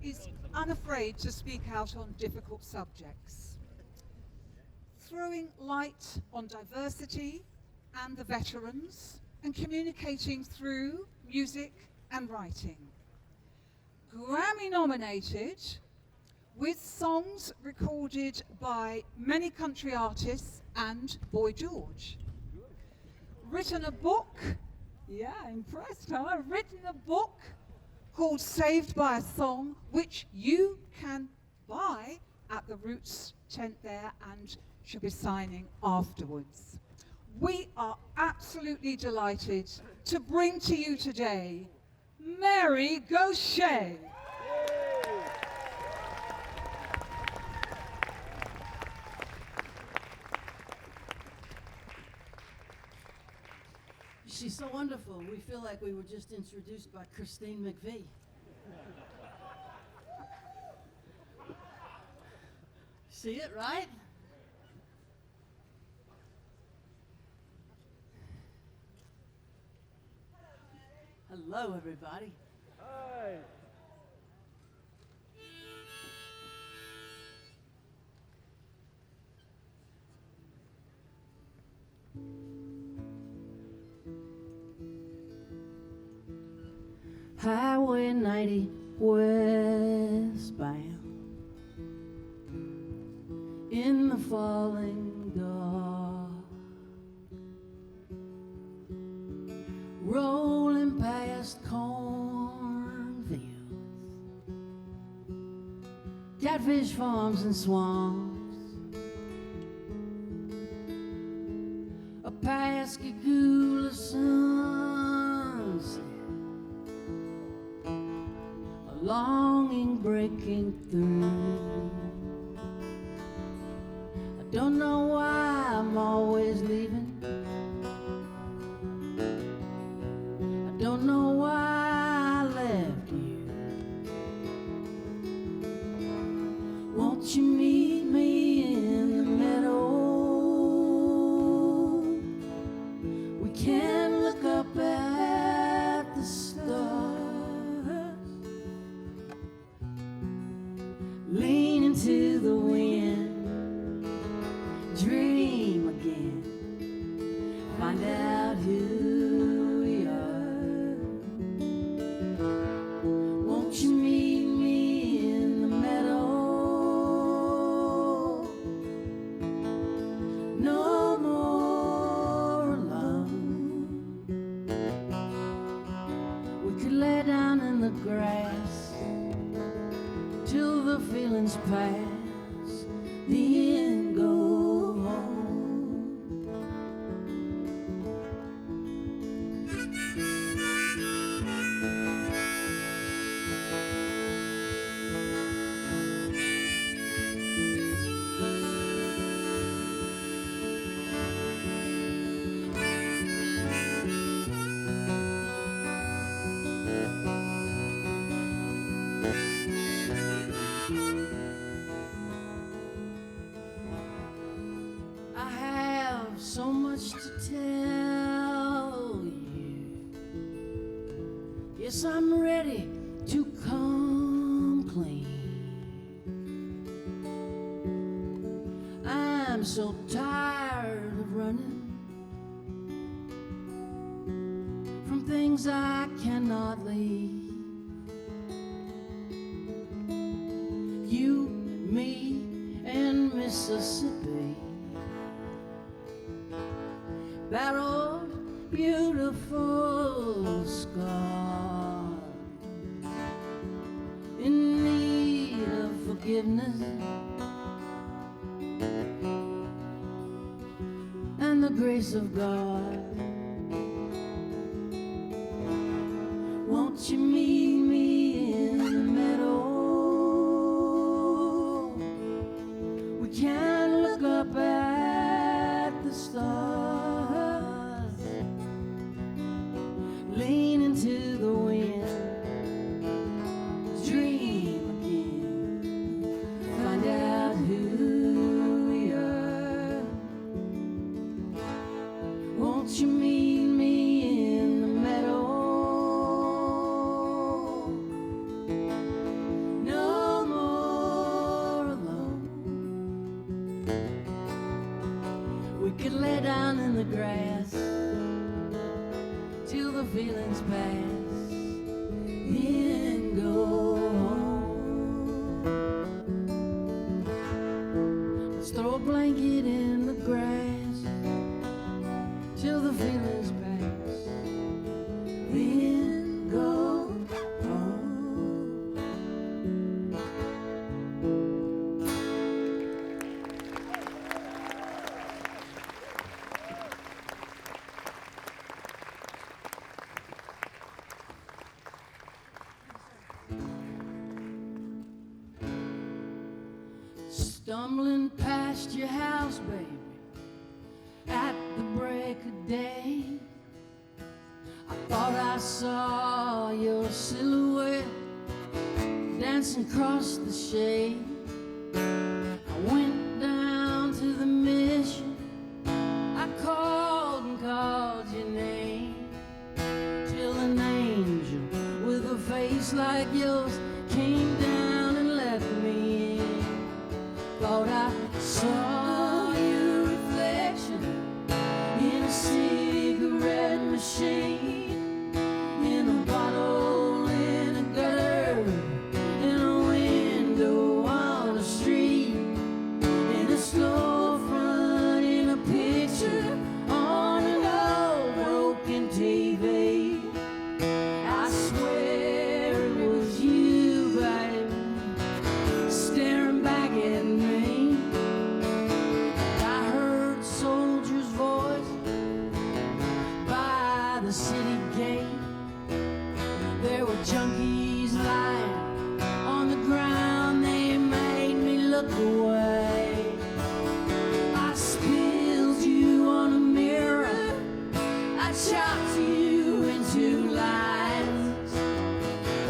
is unafraid to speak out on difficult subjects, throwing light on diversity and the veterans, and communicating through music and writing. Grammy nominated, with songs recorded by many country artists and Boy George. Written a book, yeah, impressed, huh? Written a book called Saved by a Song, which you can buy at the Roots tent there and should be signing afterwards. We are absolutely delighted to bring to you today Mary Gauthier. She's so wonderful. We feel like we were just introduced by Christine McVie. See it, right? Hello, everybody. Hi. Highway 90 westbound in the falling dark, rolling past cornfields, catfish farms and swamps, a Pascagoula sunset, longing breaking through. I don't know why I'm always leaving. I don't know why I left you. Won't you meet me in the meadow? We can look up at the stars, lean into the wind, dream again, find out who we are. Won't you meet me in the meadow? No more alone. We could lay down in the grass till the feelings pass, then go home. I have so much to tell you. Yes, I'm ready to come clean. I'm so tired of running from things I cannot leave. You, me, and Mississippi, that old beautiful scar, in need of forgiveness and the grace of God. Won't you meet me in the meadow? We can look up at the stars, lean into the wind, dream again, find out who we are. Won't grass till the feelings pass, then go home. Let's throw a blanket in the grass till the feelings pass, then go home. Stumbling past your house, baby, at the break of day, I thought I saw your silhouette dancing across the shade. I went down to the mission, I called and called your name, till an angel with a face like yours came down and let me in. Thought I saw your reflection in a cigarette machine, in a bottle, in a gutter, in a window on the street, in a storefront, in a picture on an old broken TV. I swear it was you, baby, staring back at me. I heard soldier's voice by the city gate. There were junkies lying on the ground, they made me look away. I spilled you on a mirror, I chopped you into lines.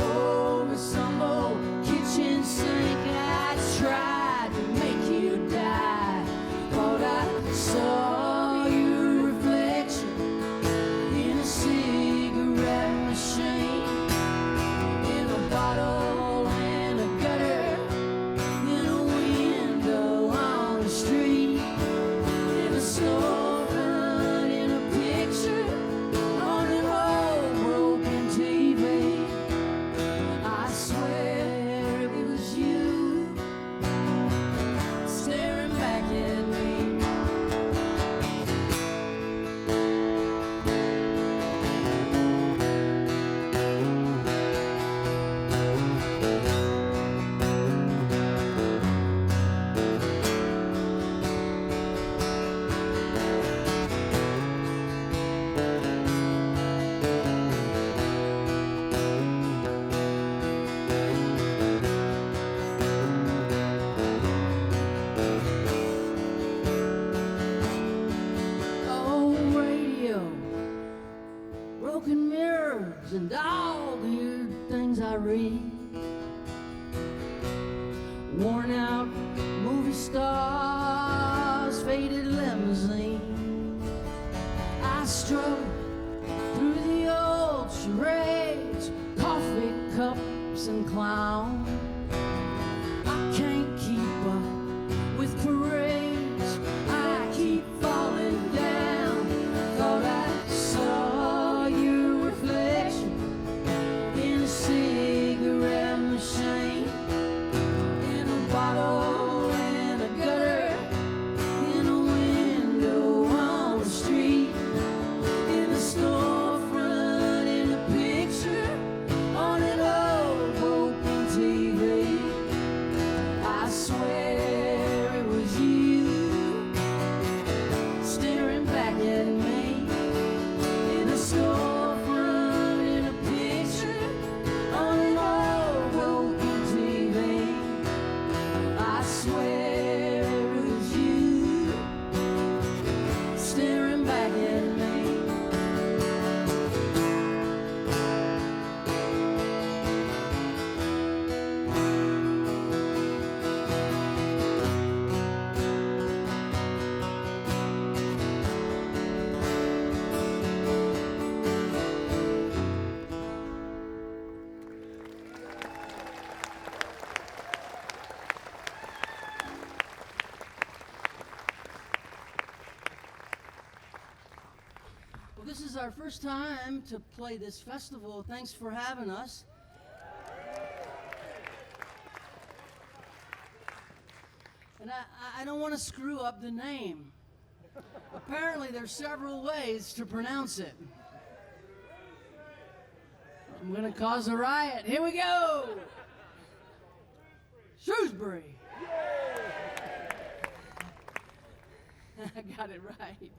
Over some old kitchen sink, I tried to make you die. Thought I saw your reflection in a cigarette machine, in a bottle and a gutter, in a window on the street, in a storefront, in a picture on an old broken TV. I swear it was you staring back at me. Oh, radio, broken mirrors, and all the weird things I read. Worn out movie stars, faded limousine. I struggle through the old charades, coffee cups and clowns. I can't keep up with parades, I keep falling down. Thought I saw your reflection in a cigarette machine, in a bottle and a gutter, in a window on the street, in a storefront, in a picture on an old broken TV. is our first time to play this festival. Thanks for having us. And I don't want to screw up the name. Apparently, there's several ways to pronounce it. I'm going to cause a riot. Here we go! Shrewsbury. I got it right.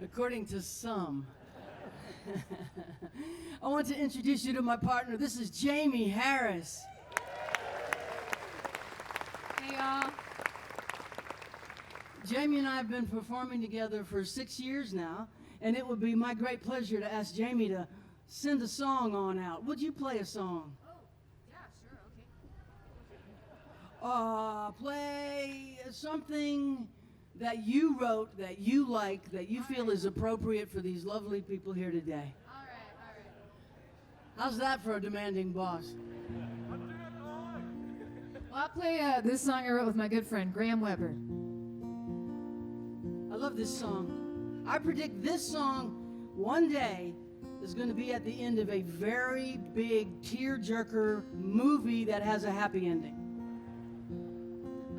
According to some. I want to introduce you to my partner. This is Jamie Harris. Hey, y'all. Jamie and I have been performing together for 6 years now, and it would be my great pleasure to ask Jamie to send a song on out. Would you play a song? Oh, yeah, sure, okay. Play something that you wrote, that you like, that you feel is appropriate for these lovely people here today. All right. How's that for a demanding boss? Well, I'll play this song I wrote with my good friend, Graham Weber. I love this song. I predict this song one day is going to be at the end of a very big tearjerker movie that has a happy ending.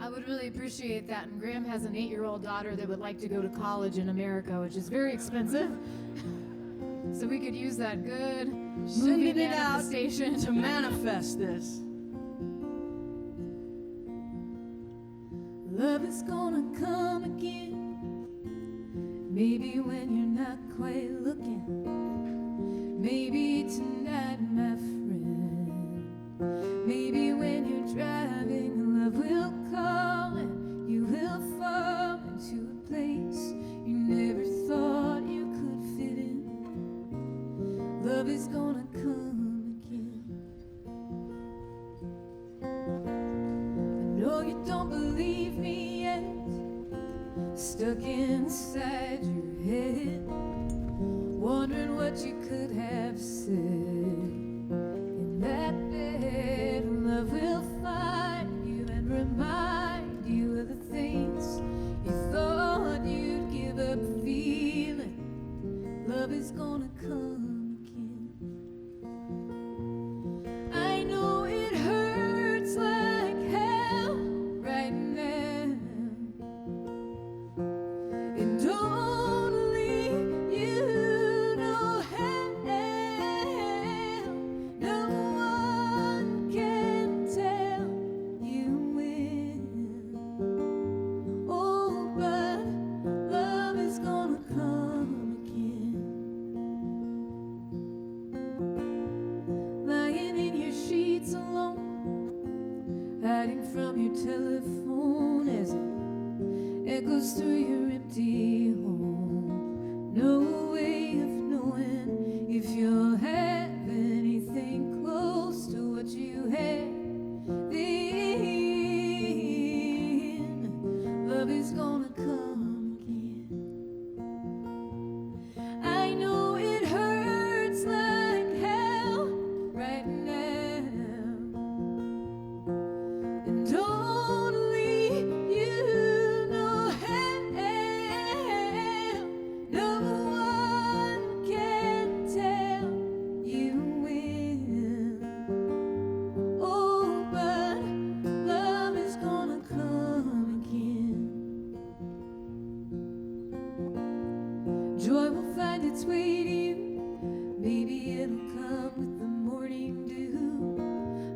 I would really appreciate that. And Graham has an 8-year-old daughter that would like to go to college in America, which is very expensive. So we could use that good Sending movie it out manifestation to manifest this. Love is gonna come again. Maybe when you're not quite looking. Maybe tonight, my friend. Maybe when you're driving, love will call and you will fall into a place you never thought you could fit in. Love is gonna come again. I know you don't believe me yet. Stuck inside your head, wondering what you could have said. In that bed, love will find you and remind you of the things you thought you'd give up feeling. Love is gonna come again. I know it hurts like hell right now, and only you know how. No one can tell you when. Oh, but love is gonna come again. Lying in your sheets alone, hiding from your telephone as it echoes through your empty home. No way of knowing if you'll have anything close to what you had then. Love is gonna come again. I know it hurts like hell right now, and only you know how. No one can tell you when. Oh, but love is gonna come again. Joy will find its way to you. Maybe it'll come with the morning dew,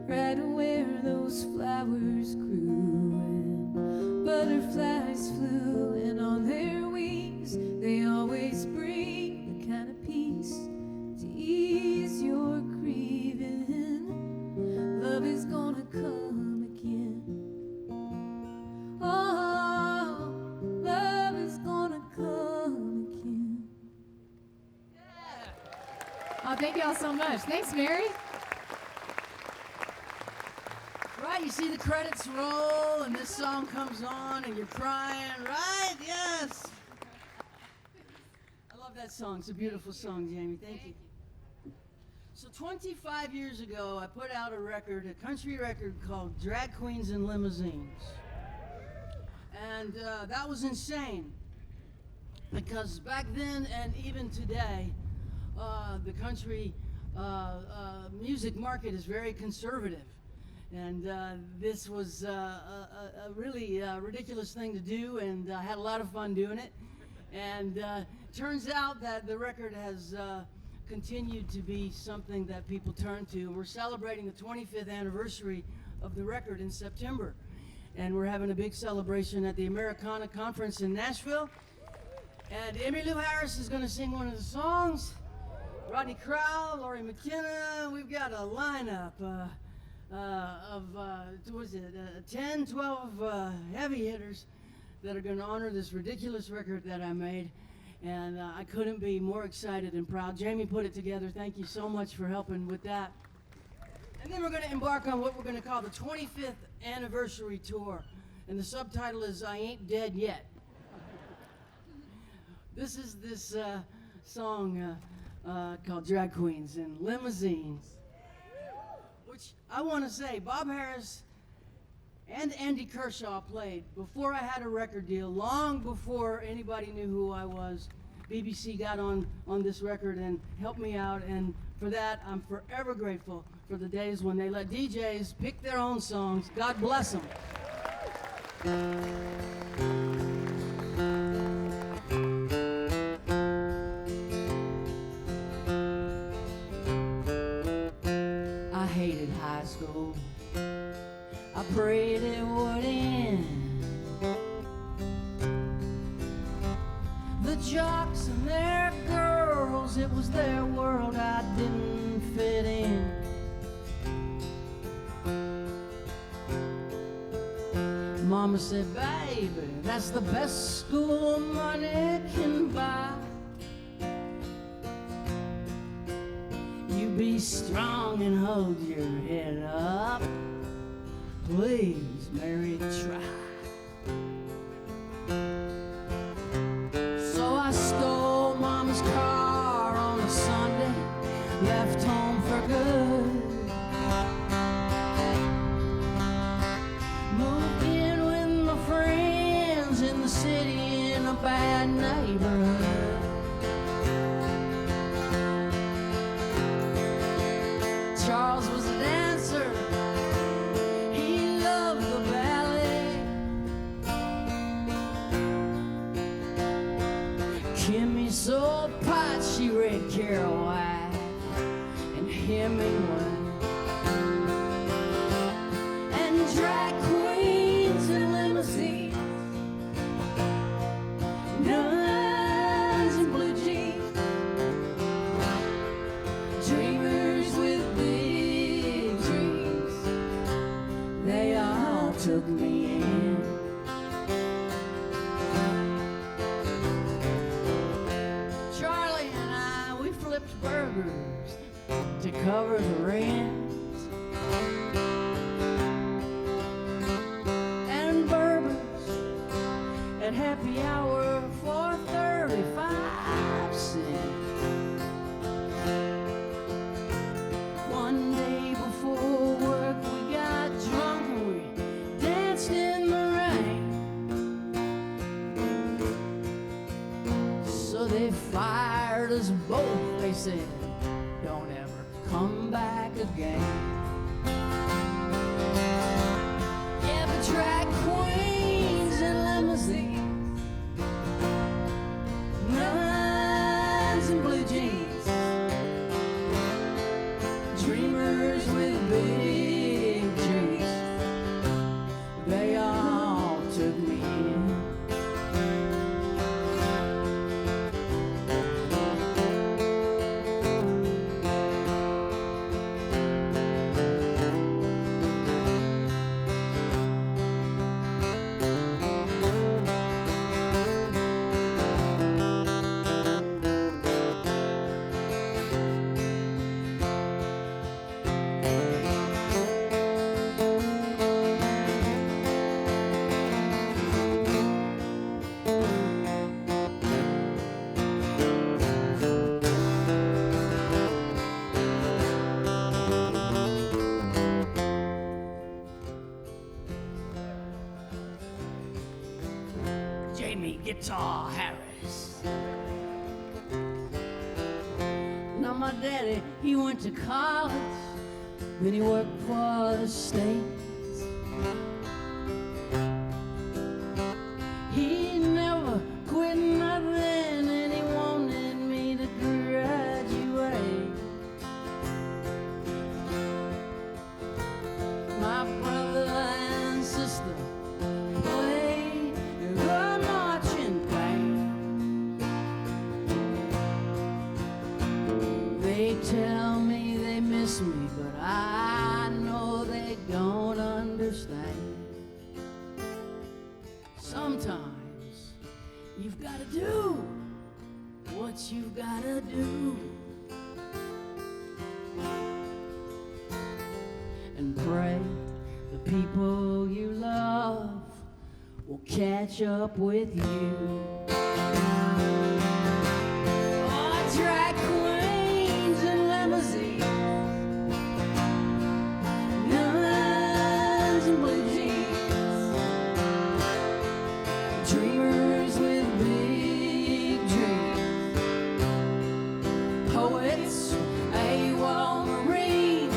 right where those flowers grew and butterflies flew, and on their wings they always bring the kind of peace to ease your grieving. Love is gonna come again. Oh, love is gonna come again. Oh, thank y'all so much. Thanks, Mary. Right, you see the credits roll and this song comes on and you're crying, right? Yes. I love that song. It's a beautiful song, Jamie. Thank you. So 25 years ago, I put out a country record called Drag Queens and Limousines. And that was insane. because back then and even today, the country music market is very conservative. And this was a really ridiculous thing to do, and I had a lot of fun doing it. And turns out that the record has continued to be something that people turn to. We're celebrating the 25th anniversary of the record in September. And we're having a big celebration at the Americana Conference in Nashville. And Emmylou Harris is going to sing one of the songs. Rodney Crowell, Laurie McKenna. We've got a lineup of 10, 12 heavy hitters that are going to honor this ridiculous record that I made. And I couldn't be more excited and proud. Jamie put it together. Thank you so much for helping with that. And then we're going to embark on what we're going to call the 25th anniversary tour. And the subtitle is I Ain't Dead Yet. This is this song called Drag Queens and Limousines, which I want to say Bob Harris and Andy Kershaw played before I had a record deal, long before anybody knew who I was. BBC got on this record and helped me out, and for that I'm forever grateful for the days when they let DJs pick their own songs. God bless them. I hated high school. I prayed it would end. The jocks and their girls, it was their world, I didn't fit in. Mama said, baby, that's the best school money can buy. You be strong and hold your head up. Please, Mary, try. So I stole Mama's car on a Sunday, left home for good. Moved in with my friends in the city in a bad neighborhood. Charles was a dancer. He loved the ballet. Kimmy sold pot, she read Carol White and Hemingway. And drag queens and limousines, nuns in blue jeans, dreamers with big dreams, they all took me in. Charlie and I, we flipped burgers to cover the rent. And bourbons at happy hour for 35 cents. One day before work we got drunk and we danced in the rain. So they fired us both, they said, don't ever come back again. Yeah, but drag queens and limousines, nuns in blue jeans, dreamers with big dreams, they all took me in. Jamie Guitar Harris. Paris. Now my daddy, he went to college, then he worked for the state. He never quit nothing, and he wanted me to graduate. My brother and sister played the marching band. They tell me they miss me, but I know they don't understand. Sometimes you've got to do what you've got to do, and pray the people you love will catch up with you. Oh, drag queens and limousines, nuns and blue jeans, dreamers with big dreams, poets, AWOL Marines,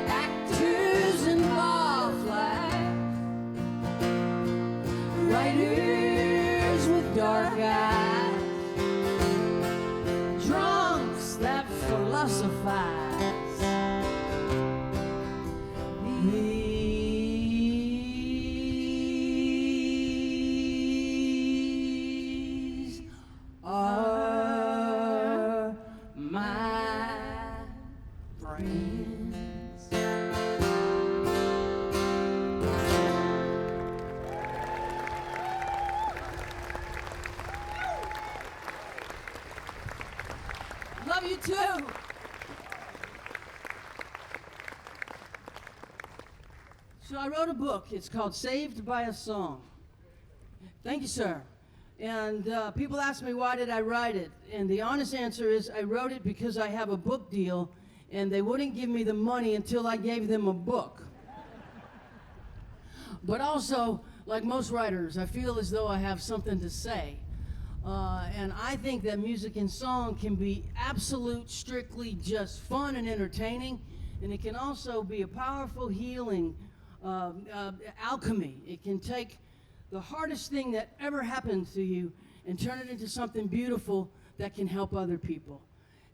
actors and bar flags, writers with dark eyes, drunks that philosophize. These are my friends. Love you too. So I wrote a book. It's called Saved by a Song. Thank you, sir. And people ask me, why did I write it? And the honest answer is, I wrote it because I have a book deal, and they wouldn't give me the money until I gave them a book. But also, like most writers, I feel as though I have something to say. And I think that music and song can be absolute, strictly just fun and entertaining, and it can also be a powerful healing alchemy. It can take the hardest thing that ever happened to you and turn it into something beautiful that can help other people.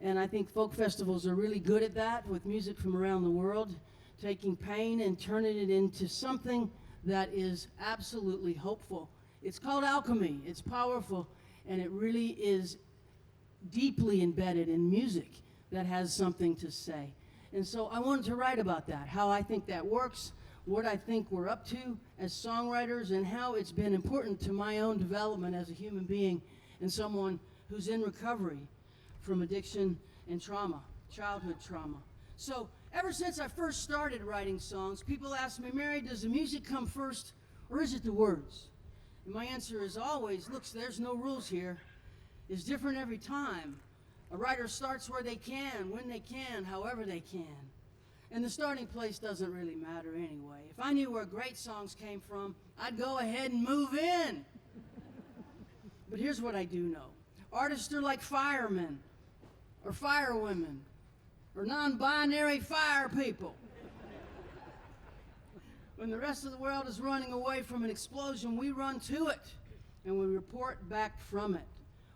And I think folk festivals are really good at that, with music from around the world, taking pain and turning it into something that is absolutely hopeful. It's called alchemy. It's powerful, and it really is deeply embedded in music that has something to say. And so I wanted to write about that, how I think that works, what I think we're up to as songwriters, and how it's been important to my own development as a human being and someone who's in recovery from addiction and trauma, childhood trauma. So ever since I first started writing songs, people ask me, Mary, does the music come first or is it the words? And my answer is always, look, there's no rules here. It's different every time. A writer starts where they can, when they can, however they can. And the starting place doesn't really matter anyway. If I knew where great songs came from, I'd go ahead and move in. But here's what I do know. Artists are like firemen, or firewomen, or non-binary fire people. When the rest of the world is running away from an explosion, we run to it, and we report back from it.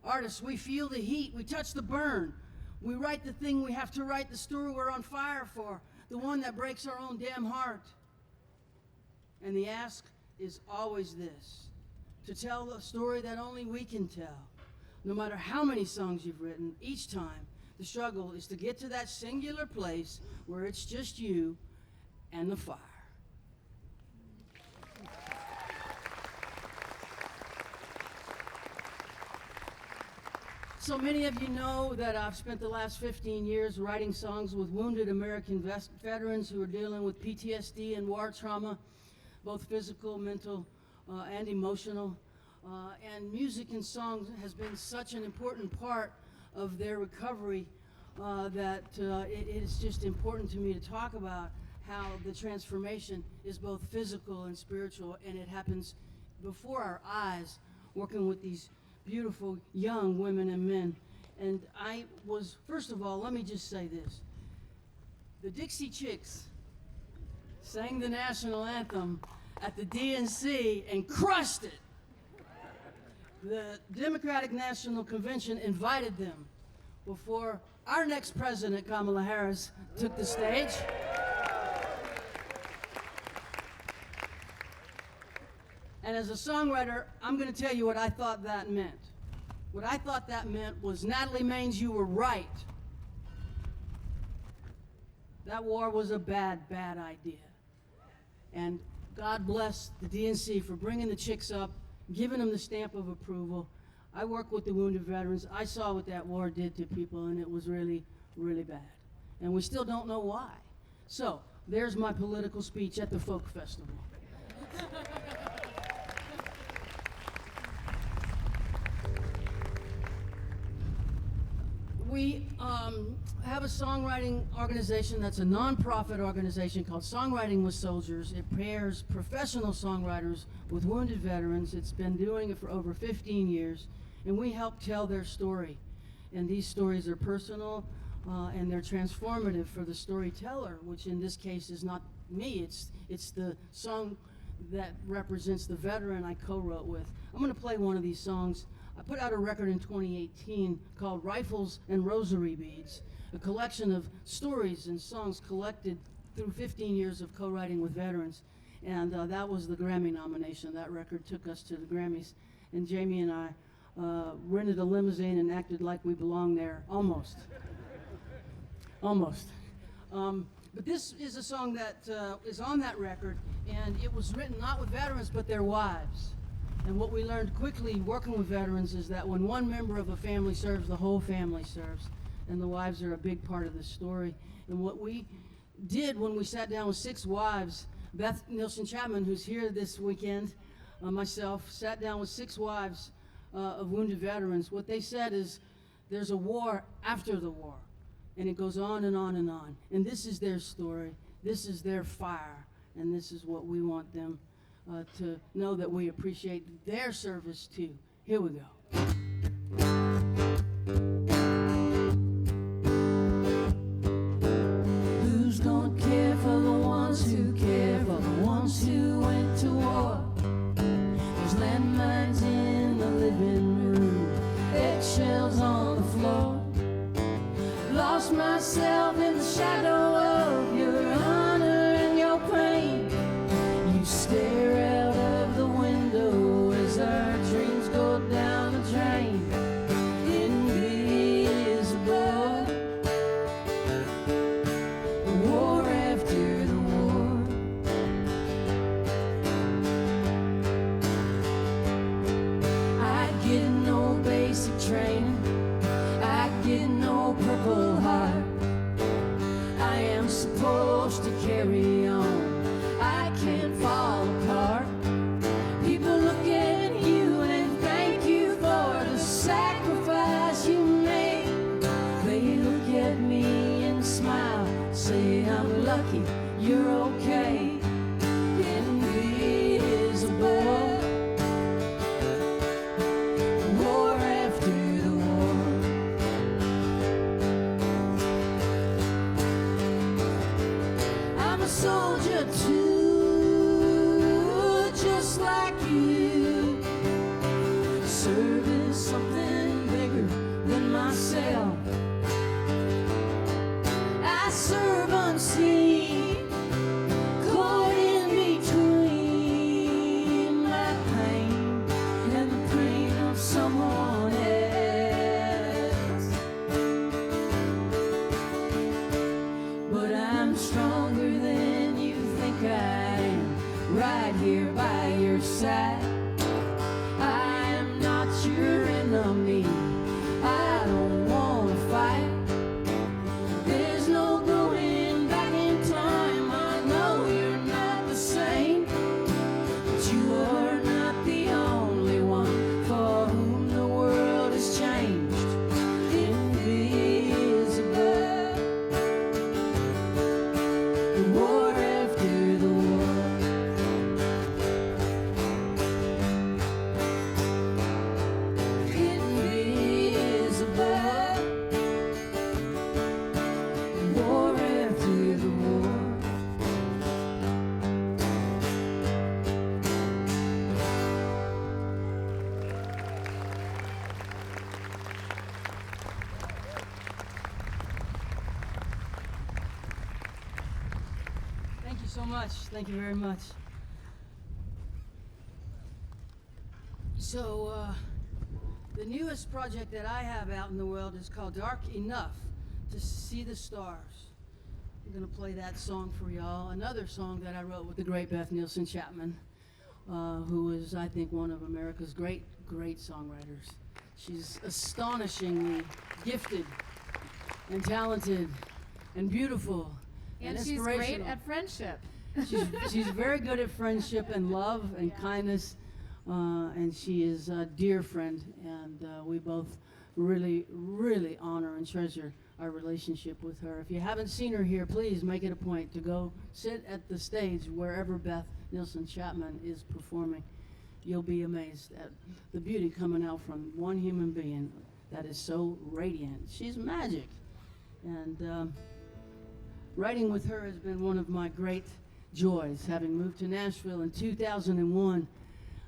Artists, we feel the heat, we touch the burn. We write the thing we have to write, the story we're on fire for, the one that breaks our own damn heart. And the ask is always this, to tell a story that only we can tell. No matter how many songs you've written, each time, the struggle is to get to that singular place where it's just you and the fire. So many of you know that I've spent the last 15 years writing songs with wounded American veterans who are dealing with PTSD and war trauma, both physical, mental, and emotional. And music and song has been such an important part of their recovery that it is just important to me to talk about how the transformation is both physical and spiritual, and it happens before our eyes working with these beautiful young women and men. And I was, first of all, let me just say this. The Dixie Chicks sang the national anthem at the DNC and crushed it. The Democratic National Convention invited them before our next president, Kamala Harris, took the stage. And as a songwriter, I'm going to tell you what I thought that meant. What I thought that meant was, Natalie Maines, you were right. That war was a bad, bad idea. And God bless the DNC for bringing the Chicks up, giving them the stamp of approval. I work with the wounded veterans. I saw what that war did to people, and it was really, really bad. And we still don't know why. So, there's my political speech at the Folk Festival. We have a songwriting organization that's a nonprofit organization called Songwriting with Soldiers. It pairs professional songwriters with wounded veterans. It's been doing it for over 15 years, and we help tell their story. And these stories are personal, and they're transformative for the storyteller, which in this case is not me. It's the song that represents the veteran I co-wrote with. I'm going to play one of these songs. I put out a record in 2018 called Rifles and Rosary Beads, a collection of stories and songs collected through 15 years of co-writing with veterans. And that was the Grammy nomination. That record took us to the Grammys. And Jamie and I rented a limousine and acted like we belonged there, almost. Almost. But this is a song that is on that record, and it was written not with veterans, but their wives. And what we learned quickly working with veterans is that when one member of a family serves, the whole family serves. And the wives are a big part of the story. And what we did when we sat down with 6 wives, Beth Nielsen Chapman, who's here this weekend, myself, sat down with 6 wives of wounded veterans. What they said is, there's a war after the war. And it goes on and on and on. And this is their story. This is their fire. And this is what we want them to know, that we appreciate their service too. Here we go. Who's gonna care for the ones who care for the ones who went to war? There's landmines in the living room, eggshells on the floor. Lost myself in the shadow of your honor and your pain. You stare out of the window as our dreams go down the drain. Invisible, the war after the war. I get no basic training, I get no Purple Heart. I am supposed to carry on, I can't fall apart. People look at you and thank you for the sacrifice you made. They look at me and smile, say I'm lucky, you're okay. Invisible, war after the war. I'm a soldier too, just like you. Serving something bigger than myself. I serve unseen, caught in between my pain and the pain of someone else. But I'm stronger than you think I am, right here by your side. I am not your enemy, I don't wanna fight. There's no going back in time, I know you're not the same. But you are not the only one for whom the world has changed. Invisible, the war after the war. so much. Thank you very much. So, the newest project that I have out in the world is called Dark Enough to See the Stars. I'm going to play that song for y'all. Another song that I wrote with the great Beth Nielsen Chapman, who is, I think, one of America's great songwriters. She's astonishingly gifted and talented and beautiful and she's great at friendship. She's very good at friendship and love and kindness, and she is a dear friend, and we both really honor and treasure our relationship with her. If you haven't seen her here, please make it a point to go sit at the stage wherever Beth Nielsen Chapman is performing. You'll be amazed at the beauty coming out from one human being that is so radiant. She's magic. And writing with her has been one of my great joys. Having moved to Nashville in 2001,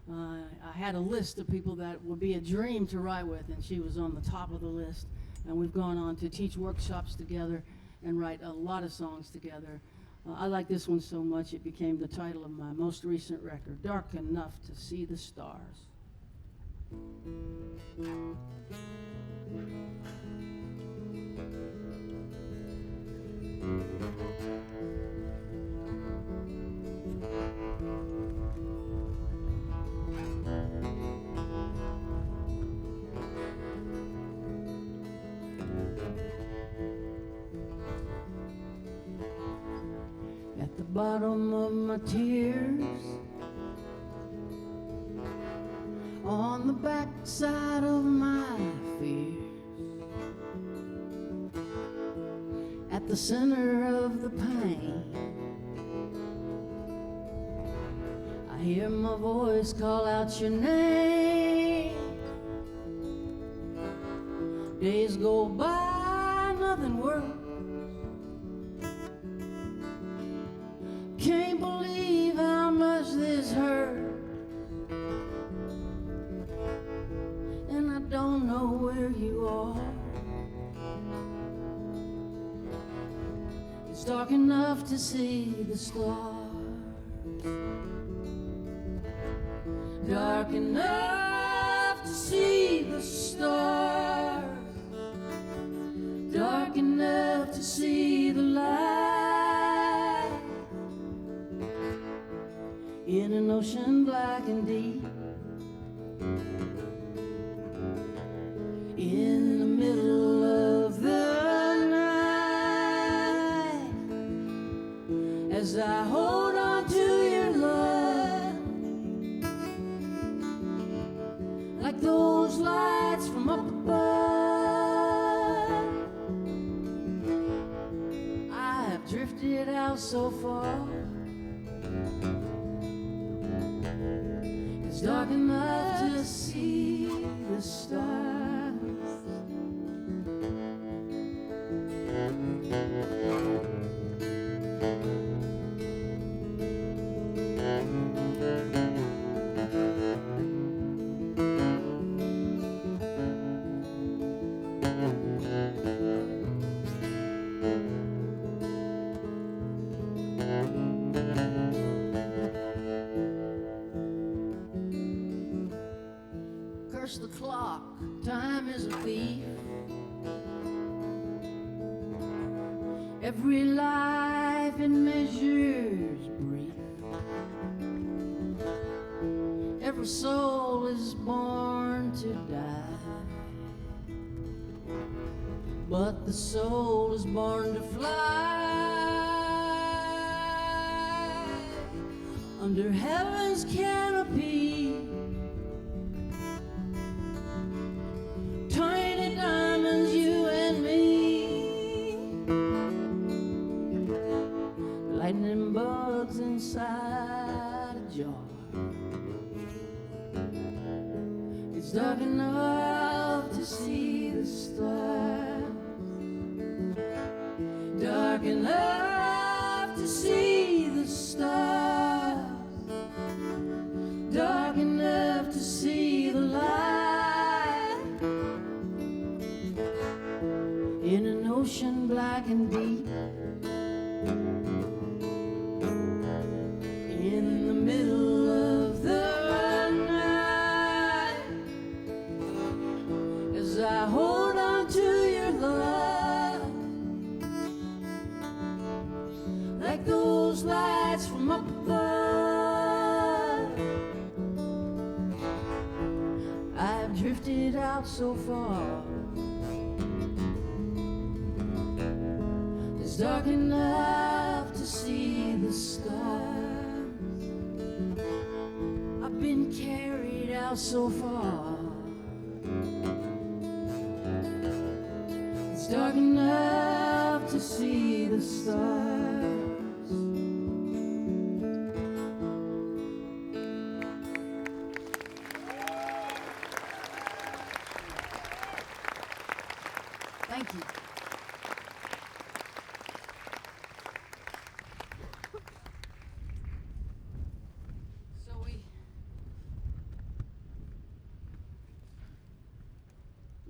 I had a list of people that would be a dream to write with, and she was on the top of the list. And we've gone on to teach workshops together and write a lot of songs together. I like this one so much it became the title of my most recent record, Dark Enough to See the Stars. At the bottom of my tears, on the backside of my fears, at the center of the pain, I hear my voice call out your name. Days go by, nothing works. Can't believe how much this hurt, and I don't know where you are. It's dark enough to see the stars, dark enough to see the stars, dark enough to see the light. In an ocean black and deep, in the middle of the night, as I hold on to your love, like those lights from up above. I have drifted out so far, it's dark enough to see the stars. Curse the clock, time is a thief. Every life it measures brief. Every soul is born to die, but the soul is born to fly under heaven's canopy. Tiny diamonds, you and me, lightning bugs inside a jar. It's dark enough to see the stars, dark enough to see the stars, dark enough to see the light. In an ocean black and deep, from up above. I've drifted out so far, it's dark enough to see the stars. I've been carried out so far, it's dark enough to see the stars. Thank you. So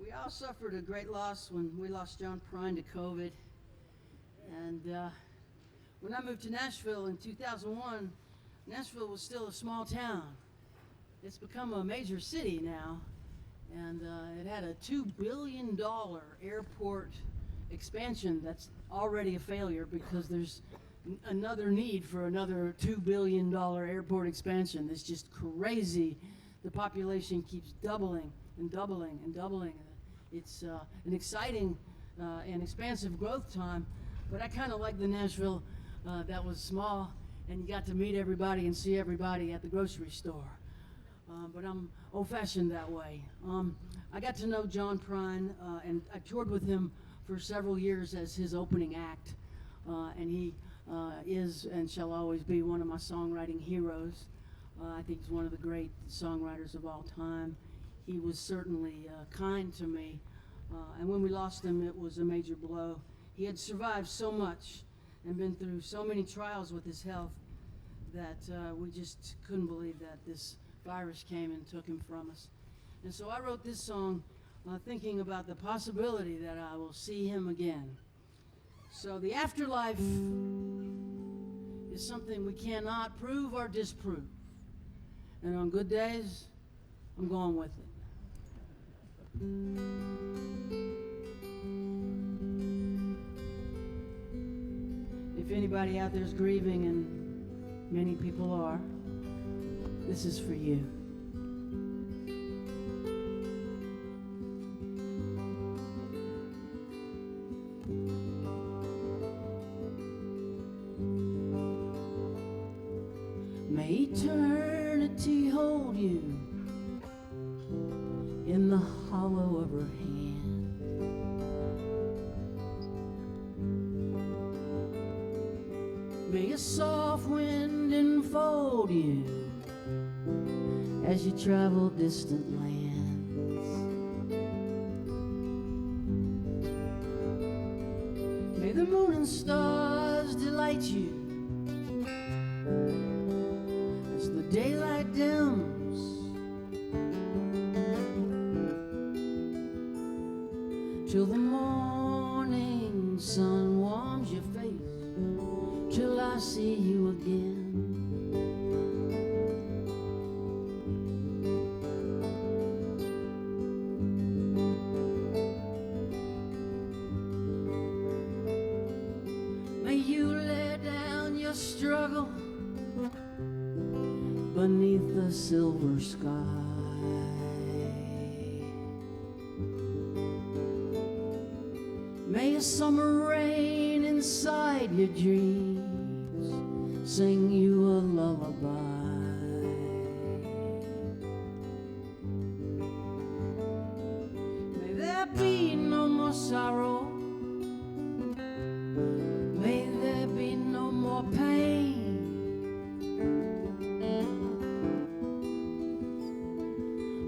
we all suffered a great loss when we lost John Prine to COVID. And when I moved to Nashville in 2001, Nashville was still a small town. It's become a major city now. And it had a $2 billion airport expansion that's already a failure because there's another need for another $2 billion airport expansion. It's just crazy. The population keeps doubling and doubling and doubling. It's an exciting and expansive growth time, but I kind of like the Nashville that was small and you got to meet everybody and see everybody at the grocery store. But I'm old-fashioned that way. I got to know John Prine, and I toured with him for several years as his opening act. And he is and shall always be one of my songwriting heroes. I think he's one of the great songwriters of all time. He was certainly kind to me. And when we lost him, it was a major blow. He had survived so much and been through so many trials with his health that we just couldn't believe that this virus came and took him from us. And so I wrote this song thinking about the possibility that I will see him again. So the afterlife is something we cannot prove or disprove. And on good days, I'm going with it. If anybody out there is grieving, and many people are, this is for you. May eternity hold you in the hollow of her hand. May a soft wind enfold you as you travel distant lands. May the moon and stars delight you as the daylight dims. Till the morning sun warms your face, till I see you again. May you lay down your struggle beneath the silver sky. May a summer rain inside your dreams sing you a lullaby. May there be no more sorrow. May there be no more pain.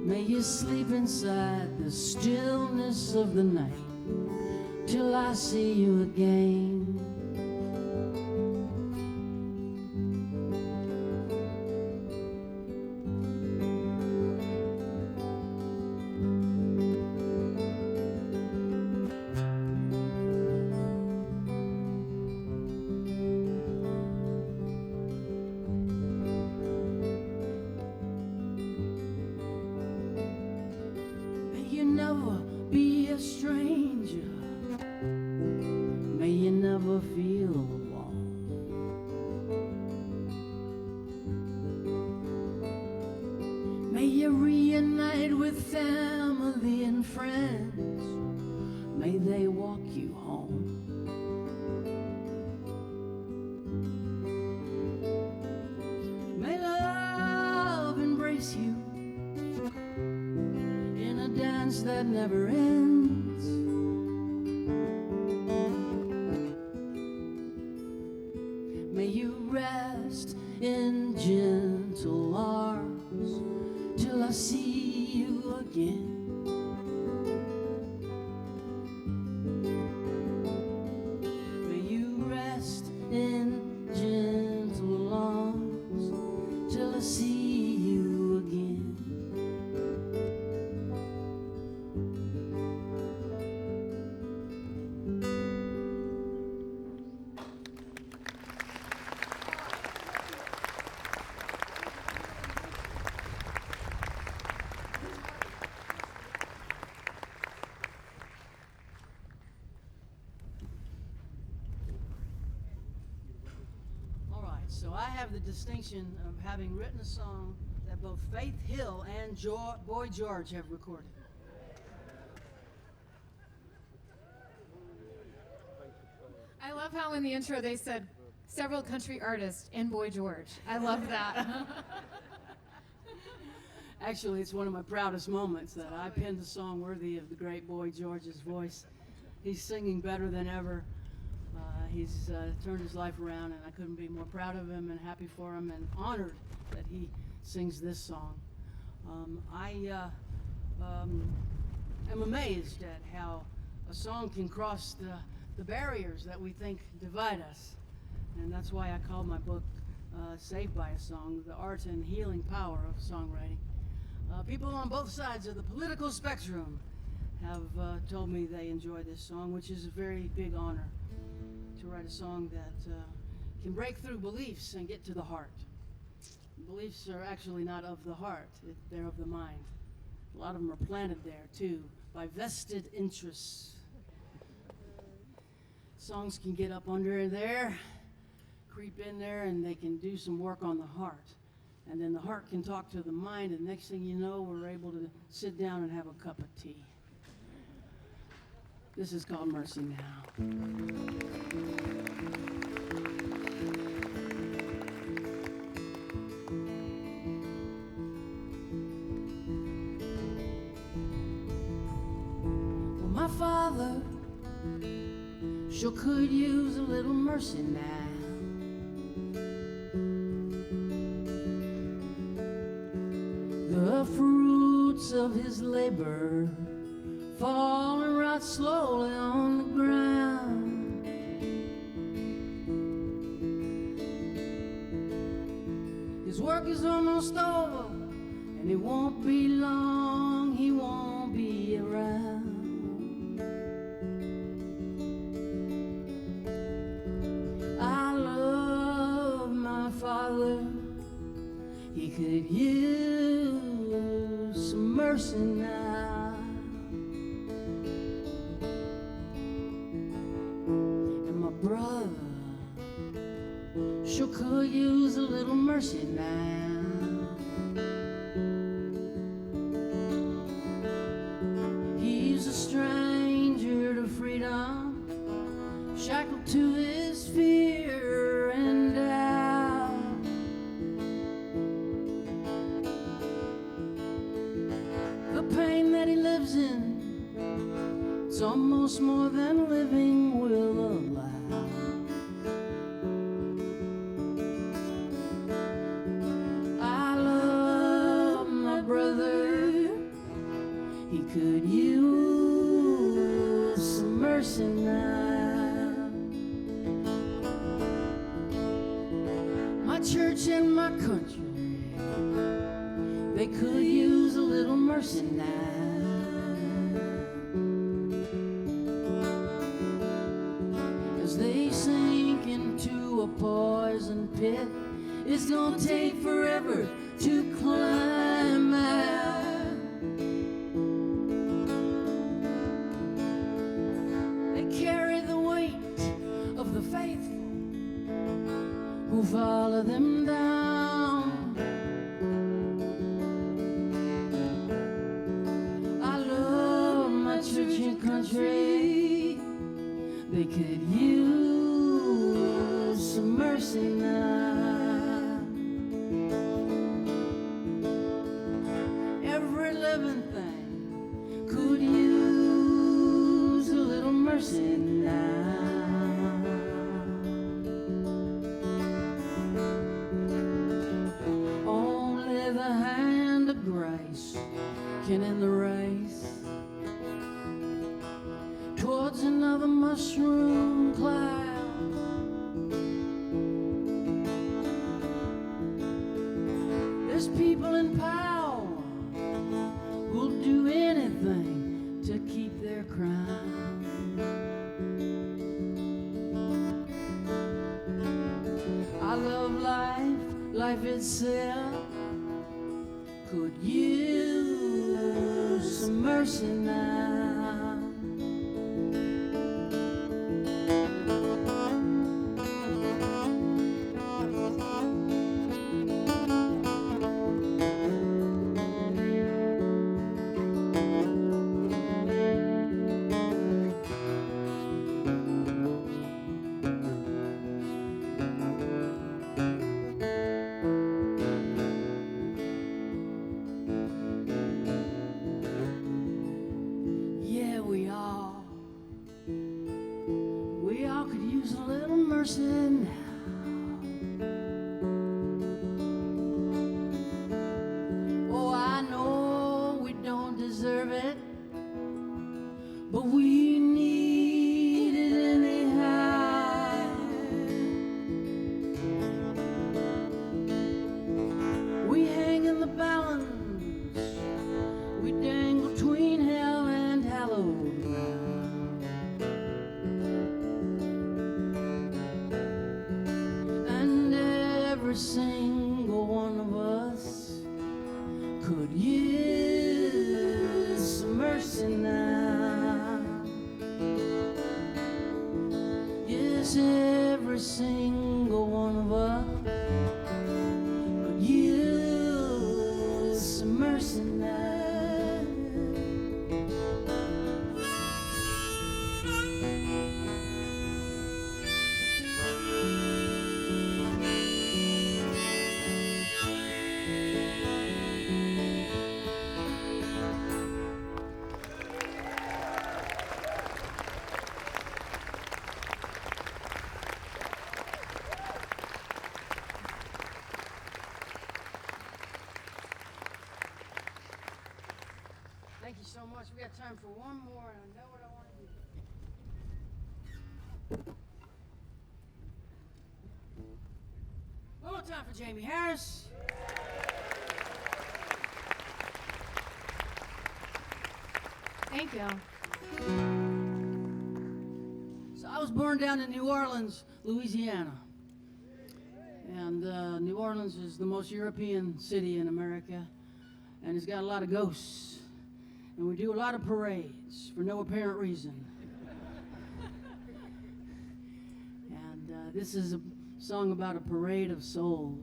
May you sleep inside the stillness of the night till I see you again. May you never be a stranger. May you never you reunite with family and friends. May they walk you home. May love embrace you in a dance that never ends. May you rest in gentle arms till I see you again. May you rest in gentle arms till I see you again. So I have the distinction of having written a song that both Faith Hill and Boy George have recorded. I love how in the intro they said several country artists and Boy George. I love that. Actually, it's one of my proudest moments that I penned a song worthy of the great Boy George's voice. He's singing better than ever. He's turned his life around, and I couldn't be more proud of him and happy for him and honored that he sings this song. I am amazed at how a song can cross the barriers that we think divide us. And that's why I call my book Saved by a Song, The Art and Healing Power of Songwriting. People on both sides of the political spectrum have told me they enjoy this song, which is a very big honor, to write a song that can break through beliefs and get to the heart. Beliefs are actually not of the heart, they're of the mind. A lot of them are planted there too by vested interests. Songs can get up under there, creep in there, and they can do some work on the heart. And then the heart can talk to the mind, and next thing you know, we're able to sit down and have a cup of tea. This is called Mercy Now. Well, my father sure could use a little mercy now. The fruits of his labor falling right slowly on the ground. His work is almost over, and it won't be long, he won't be around. I love my father, he could use some mercy now. And my brother sure could use a little mercy now. He's a stranger to freedom, shackled to his fear and doubt. The pain that he lives in, it's almost more than living will allow. I love my brother, he could use some mercy now. My church and my country, they could use a little mercy now. As they sink into a poison pit, it's gonna take forever to climb out. They carry the weight of the faithful who follow them down. we could use some mercy now. Every living thing could use a little mercy now. Only the hand of grace can end the race towards another mushroom cloud. There's people in power who'll do anything to keep their crown. I love life, life itself could use some mercy now. We all could use a little mercy now. Oh, I know we don't deserve it, but we need it anyhow. We hang in the balance, we dangle between hell and hallowed ground. Every single one of us could use some mercy now. Yes, every single one of us could use some mercy now. Thank you so much. We got time for one more, and I know what I want to do. One more time for Jamie Harris. Thank you. So I was born down in New Orleans, Louisiana. And New Orleans is the most European city in America, and it's got a lot of ghosts. And we do a lot of parades for no apparent reason. And this is a song about a parade of souls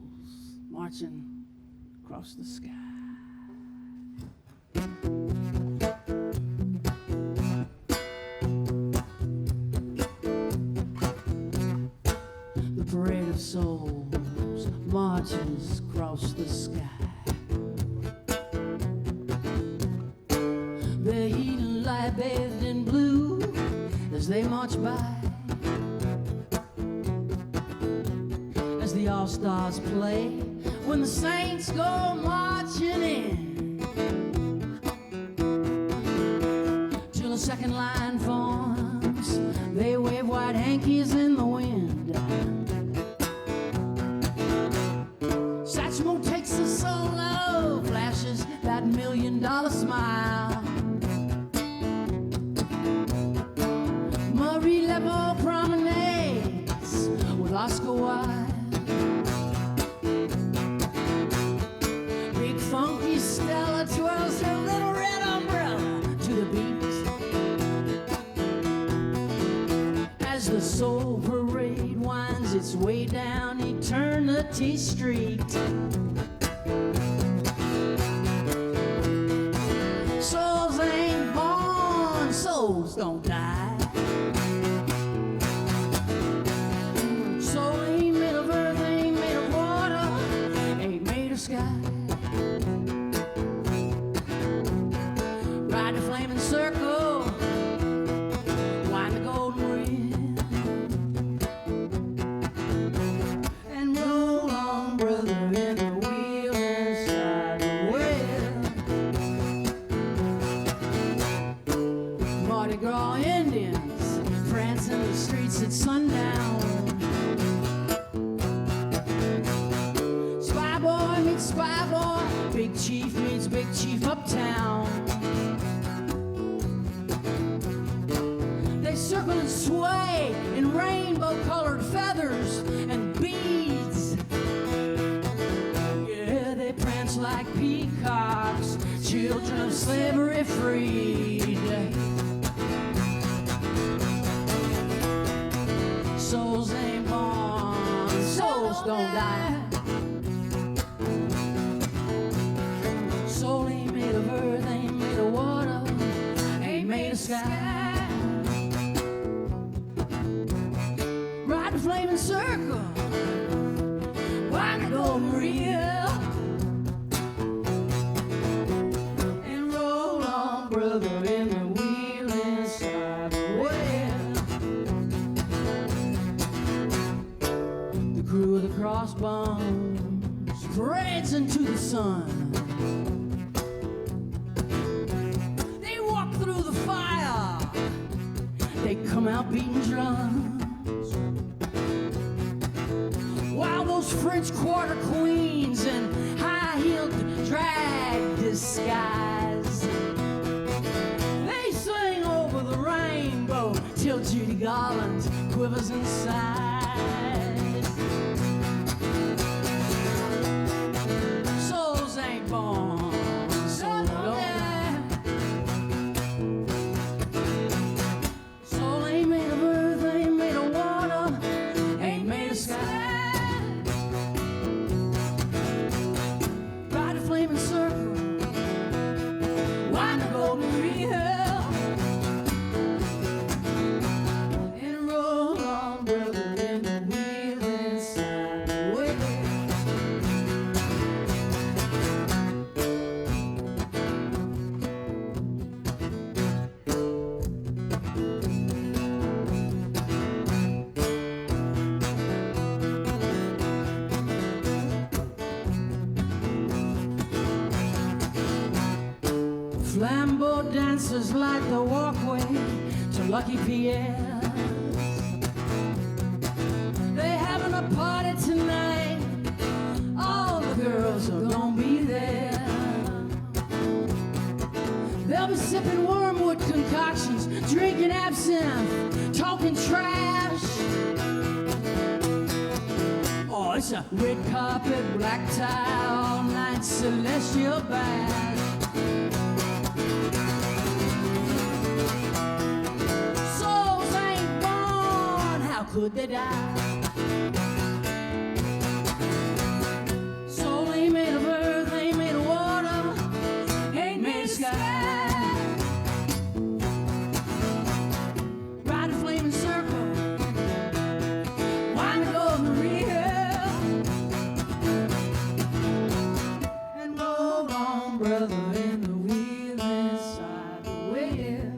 marching across the sky. The parade of souls marches across the sky. They lie bathed in blue as they march by, as the all-stars play when the saints go marching in, till the second line forms. They wave white hankies in the wind. Satchmo takes a solo, flashes that $1 million smile. Marie Laveau promenades with Oscar Wilde. Big funky Stella twirls her little red umbrella to the beat, as the soul parade winds its way down Eternity Street. Souls ain't born, souls don't die. sky. Ride the flaming circle, wind the golden rim, and roll on, brother, in the wheel inside the well. Mardi Gras Indians prancing the streets at sundown. Spy boy meets spy boy, big chief meets big chief uptown. They circle and sway in rainbow-colored feathers and beads. Yeah, they prance like peacocks, children of slavery freed. Souls ain't born, souls don't die. Soul ain't made of earth, ain't made of water, ain't made of sky. Ride the flaming circle, wind the golden reel, and roll on, brother, in the wheel inside the well. The crew of the crossbones parades into the sun. They walk through the fire, they come out beating drums, while those French Quarter queens in high-heeled drag disguise, they sing over the rainbow till Judy Garland quivers inside. Souls ain't born, souls don't die. Soul ain't made of earth, ain't made of water, ain't made of sky. Ride a flaming circle, wind the golden reel, and roll on, brother, in the wheel inside the well. Flambeau dancers light the walkway to Lucky Pierre. They having a party tonight, all the girls are gonna be there. They'll be sipping wormwood concoctions, drinking absinthe, talking trash. Oh, it's a red carpet, black tie, all night celestial bash. Souls ain't born, how could they die? Soul ain't made of earth, ain't made of water, ain't made of sky. Ride a flaming circle, wind the golden reel, and roll on, brother, in the wheel inside the well.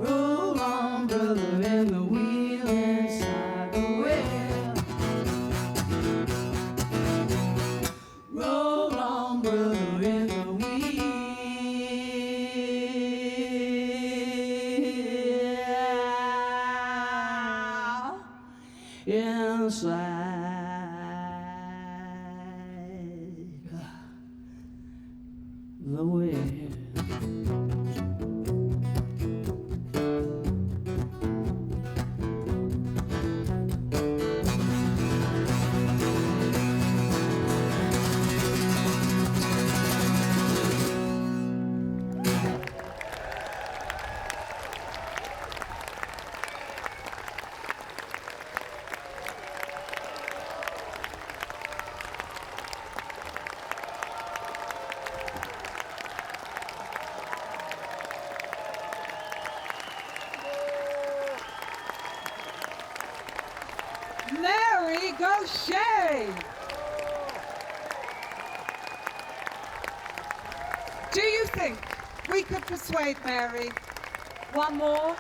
Roll on, brother, in the wheel inside the well. Roll on, brother, in the wheel inside the well. Gauthier. Do you think we could persuade Mary? One more?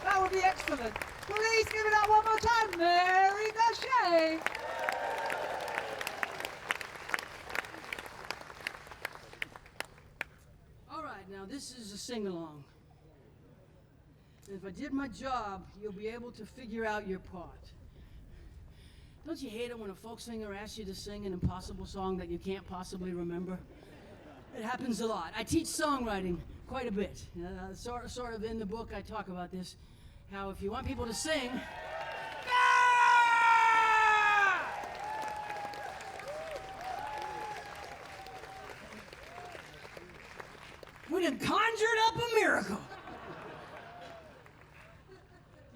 That would be excellent. Please give it up one more time, Mary Gauthier. All right, now this is a sing-along. And if I did my job, you'll be able to figure out your part. Don't you hate it when a folk singer asks you to sing an impossible song that you can't possibly remember? It happens a lot. I teach songwriting quite a bit. Sort of in the book I talk about this, how if you want people to sing, we done conjured up a miracle.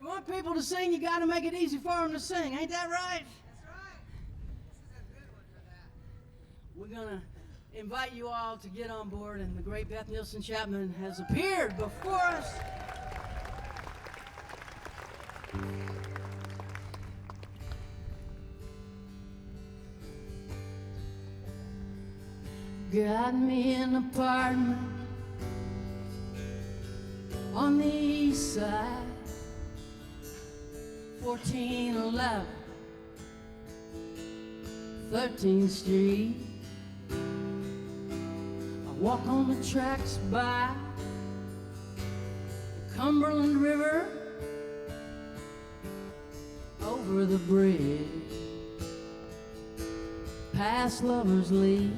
You want people to sing, you gotta make it easy for them to sing. Ain't that right? That's right. This is a good one for that. We're gonna invite you all to get on board, and the great Beth Nielsen Chapman has appeared before us. Got me an apartment on the east side, 1411 13th Street. I walk on the tracks by the Cumberland River, over the bridge, past Lover's Leap.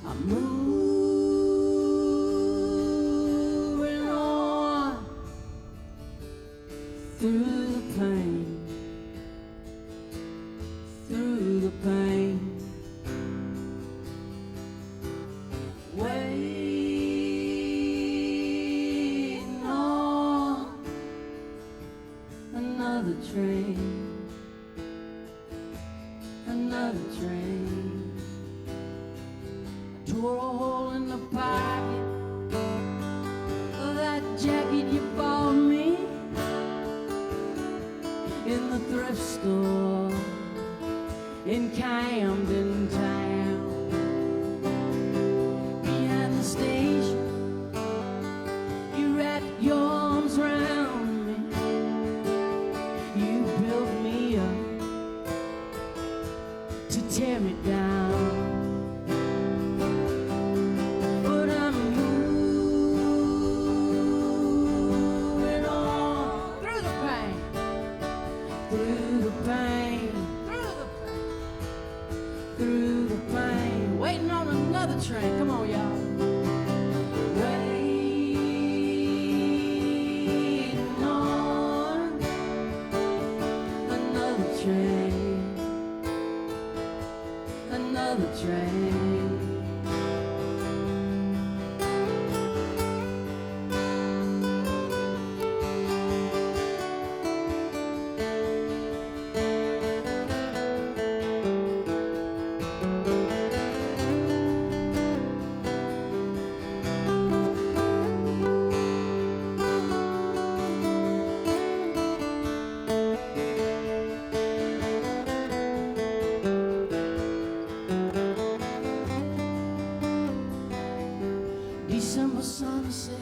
I'm moving on through the pain, through the pain, waiting on another train, another train. Tore a hole in the pocket of that jacket you bought me in the thrift store in Camden Town. Behind the station, you wrapped your arms around me. You built me up to tear me down. Train. Come on, y'all. Waiting on another train, another train. December sunset,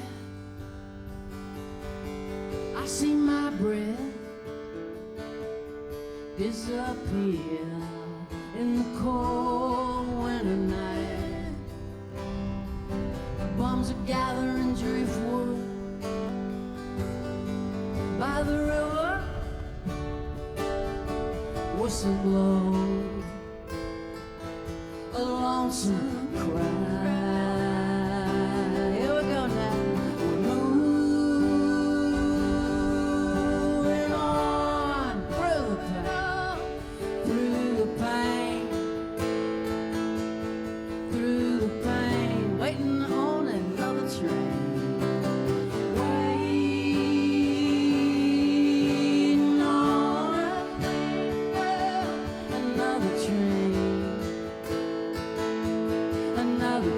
I see my breath disappear in the cold winter night. Bums are gathering driftwood by the river, whistle blow, a lonesome cry. Another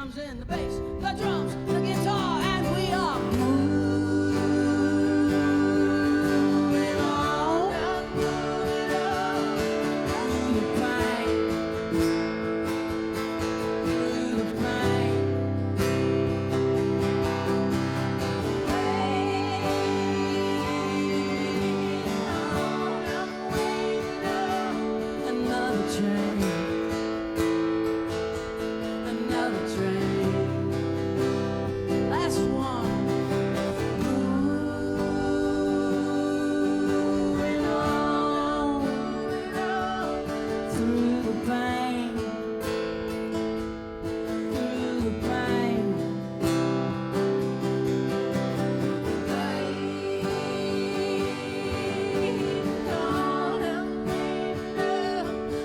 comes in, the bass, the drums, the guitar, and we are moving on. Through the pain, through the pain. Another train, another train. Last one. Moving on through the pain, through the pain.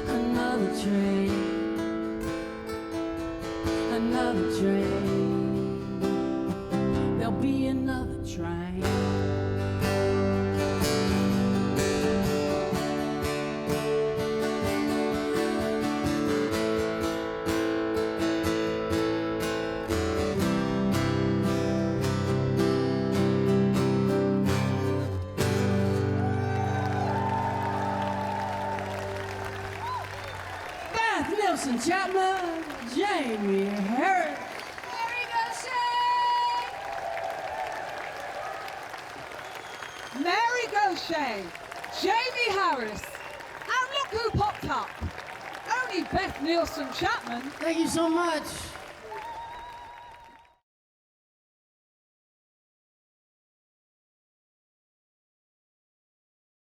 Another train, another train. There'll be another train. Beth Nielsen Chapman, Jamie Harris. Mary Gauthier, Jamie Harris, and look who popped up. Only Beth Nielsen Chapman. Thank you so much.